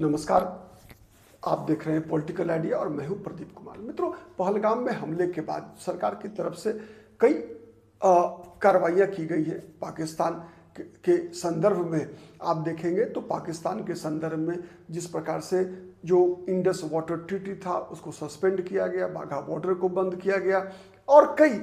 नमस्कार। आप देख रहे हैं पॉलिटिकल आइडिया और मैं हूं प्रदीप कुमार। मित्रों, पहलगाम में हमले के बाद सरकार की तरफ से कई कार्रवाइयां की गई है। पाकिस्तान के संदर्भ में आप देखेंगे तो पाकिस्तान के संदर्भ में जिस प्रकार से जो इंडस वाटर ट्रीटी था उसको सस्पेंड किया गया, बाघा बॉर्डर को बंद किया गया और कई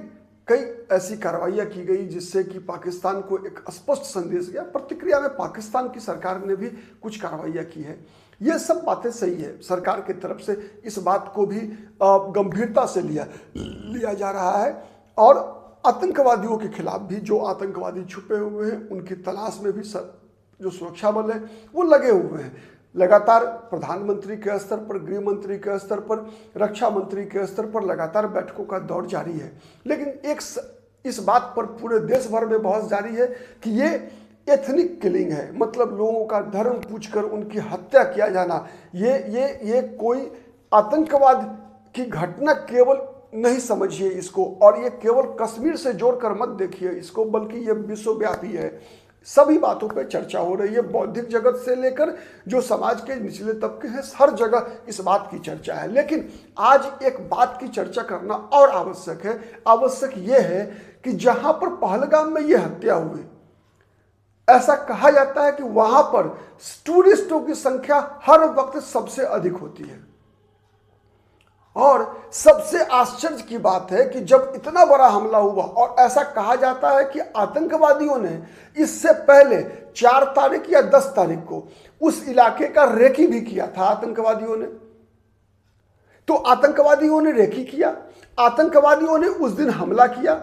ऐसी कार्रवाइयां की गई जिससे कि पाकिस्तान को एक स्पष्ट संदेश गया। प्रतिक्रिया में पाकिस्तान की सरकार ने भी कुछ कार्रवाइयां की है। ये सब बातें सही है, सरकार की तरफ से इस बात को भी गंभीरता से लिया जा रहा है और आतंकवादियों के खिलाफ भी, जो आतंकवादी छुपे हुए हैं उनकी तलाश में भी जो सुरक्षा बल है वो लगे हुए हैं। लगातार प्रधानमंत्री के स्तर पर, गृह मंत्री के स्तर पर, रक्षा मंत्री के स्तर पर लगातार बैठकों का दौर जारी है। लेकिन इस बात पर पूरे देश भर में बहस जारी है कि ये एथनिक किलिंग है, मतलब लोगों का धर्म पूछकर उनकी हत्या किया जाना। ये कोई आतंकवाद की घटना केवल नहीं समझिए इसको, और ये केवल कश्मीर से जोड़कर मत देखिए इसको, बल्कि ये विश्वव्यापी है। सभी बातों पे चर्चा हो रही है, बौद्धिक जगत से लेकर जो समाज के निचले तबके हैं, हर जगह इस बात की चर्चा है। लेकिन आज एक बात की चर्चा करना और आवश्यक है। आवश्यक यह है कि जहां पर पहलगाम में यह हत्या हुई, ऐसा कहा जाता है कि वहां पर टूरिस्टों की संख्या हर वक्त सबसे अधिक होती है। और सबसे आश्चर्य की बात है कि जब इतना बड़ा हमला हुआ, और ऐसा कहा जाता है कि आतंकवादियों ने इससे पहले 4 तारीख या 10 तारीख को उस इलाके का रेकी भी किया था आतंकवादियों ने। तो आतंकवादियों ने रेकी किया, आतंकवादियों ने उस दिन हमला किया।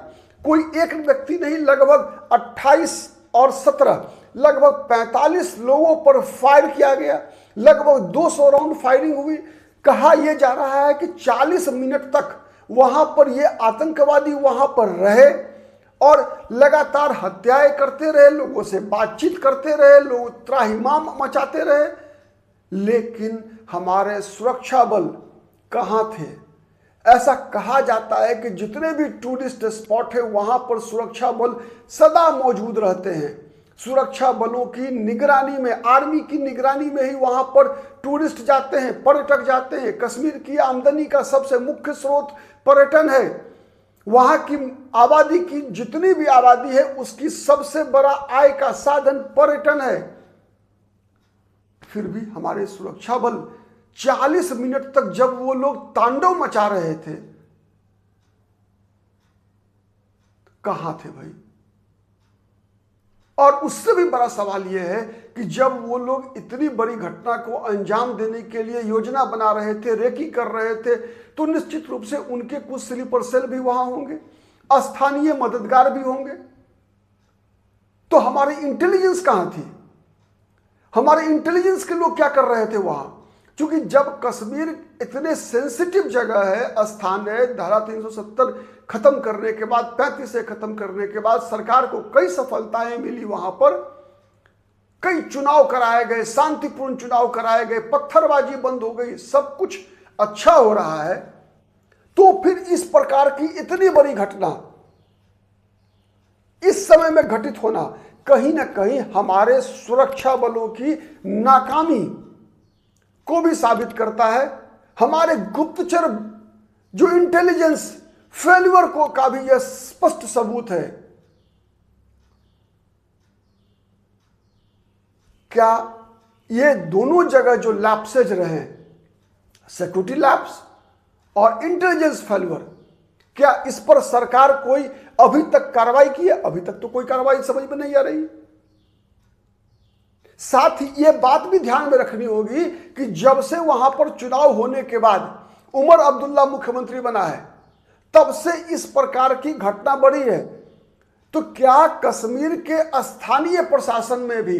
कोई एक व्यक्ति नहीं, लगभग 28 और 17 लगभग 45 लोगों पर फायर किया गया। लगभग 200 राउंड फायरिंग हुई। कहा यह जा रहा है कि 40 मिनट तक वहां पर ये आतंकवादी वहां पर रहे और लगातार हत्याएं करते रहे, लोगों से बातचीत करते रहे, लोग त्राहिमाम मचाते रहे। लेकिन हमारे सुरक्षा बल कहां थे? ऐसा कहा जाता है कि जितने भी टूरिस्ट स्पॉट है वहां पर सुरक्षा बल सदा मौजूद रहते हैं। सुरक्षा बलों की निगरानी में, आर्मी की निगरानी में ही वहां पर टूरिस्ट जाते हैं, पर्यटक जाते हैं। कश्मीर की आमदनी का सबसे मुख्य स्रोत पर्यटन है। वहां की आबादी की जितनी भी आबादी है उसकी सबसे बड़ा आय का साधन पर्यटन है। फिर भी हमारे सुरक्षा बल 40 मिनट तक जब वो लोग तांडव मचा रहे थे, कहां थे भाई? और उससे भी बड़ा सवाल यह है कि जब वो लोग इतनी बड़ी घटना को अंजाम देने के लिए योजना बना रहे थे, रेकी कर रहे थे, तो निश्चित रूप से उनके कुछ स्लीपर सेल भी वहां होंगे, स्थानीय मददगार भी होंगे। तो हमारी इंटेलिजेंस कहां थी? हमारे इंटेलिजेंस के लोग क्या कर रहे थे वहां? क्योंकि जब कश्मीर इतने सेंसिटिव जगह है, स्थान है, धारा 370 खत्म करने के बाद, 35 से खत्म करने के बाद सरकार को कई सफलताएं मिली। वहां पर कई चुनाव कराए गए, शांतिपूर्ण चुनाव कराए गए, पत्थरबाजी बंद हो गई, सब कुछ अच्छा हो रहा है। तो फिर इस प्रकार की इतनी बड़ी घटना इस समय में घटित होना कहीं ना कहीं हमारे सुरक्षा बलों की नाकामी को भी साबित करता है। हमारे गुप्तचर जो इंटेलिजेंस फेल्यूर को का भी यह स्पष्ट सबूत है। क्या ये दोनों जगह जो लैप्सेज रहे, सिक्योरिटी लैप्स और इंटेलिजेंस फेल्यूर, क्या इस पर सरकार कोई अभी तक कार्रवाई की है? अभी तक तो कोई कार्रवाई समझ में नहीं आ रही। साथ ही यह बात भी ध्यान में रखनी होगी कि जब से वहां पर चुनाव होने के बाद उमर अब्दुल्ला मुख्यमंत्री बना है, तब से इस प्रकार की घटना बढ़ी है। तो क्या कश्मीर के स्थानीय प्रशासन में भी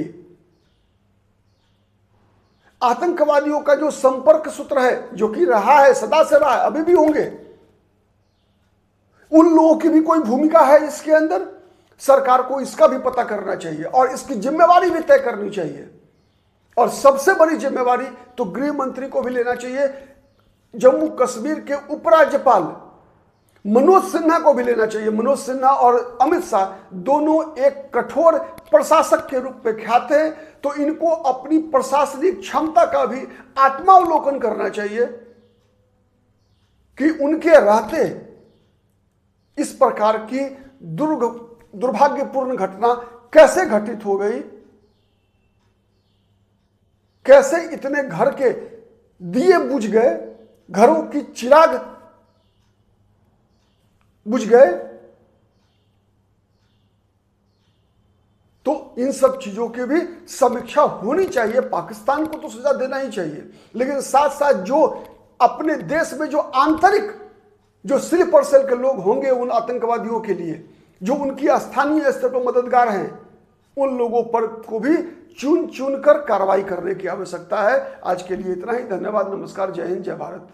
आतंकवादियों का जो संपर्क सूत्र है, जो कि रहा है, सदा से रहा है, अभी भी होंगे, उन लोगों की भी कोई भूमिका है इसके अंदर? सरकार को इसका भी पता करना चाहिए और इसकी जिम्मेवारी भी तय करनी चाहिए। और सबसे बड़ी जिम्मेवारी तो गृह मंत्री को भी लेना चाहिए। जम्मू कश्मीर के उपराज्यपाल मनोज सिन्हा को भी लेना चाहिए। मनोज सिन्हा और अमित शाह दोनों एक कठोर प्रशासक के रूप में ख्यात हैं, तो इनको अपनी प्रशासनिक क्षमता का भी आत्मावलोकन करना चाहिए कि उनके रहते इस प्रकार की दुर्भाग्यपूर्ण घटना कैसे घटित हो गई, कैसे इतने घर के दिए बुझ गए, घरों की चिराग बुझ गए। तो इन सब चीजों की भी समीक्षा होनी चाहिए। पाकिस्तान को तो सजा देना ही चाहिए, लेकिन साथ साथ जो अपने देश में जो आंतरिक जो स्लीपर सेल के लोग होंगे उन आतंकवादियों के लिए, जो उनकी स्थानीय स्तर पर मददगार हैं, उन लोगों पर को भी चुन चुन कर कार्रवाई करने की आवश्यकता है। आज के लिए इतना ही। धन्यवाद, नमस्कार, जय हिंद, जय भारत।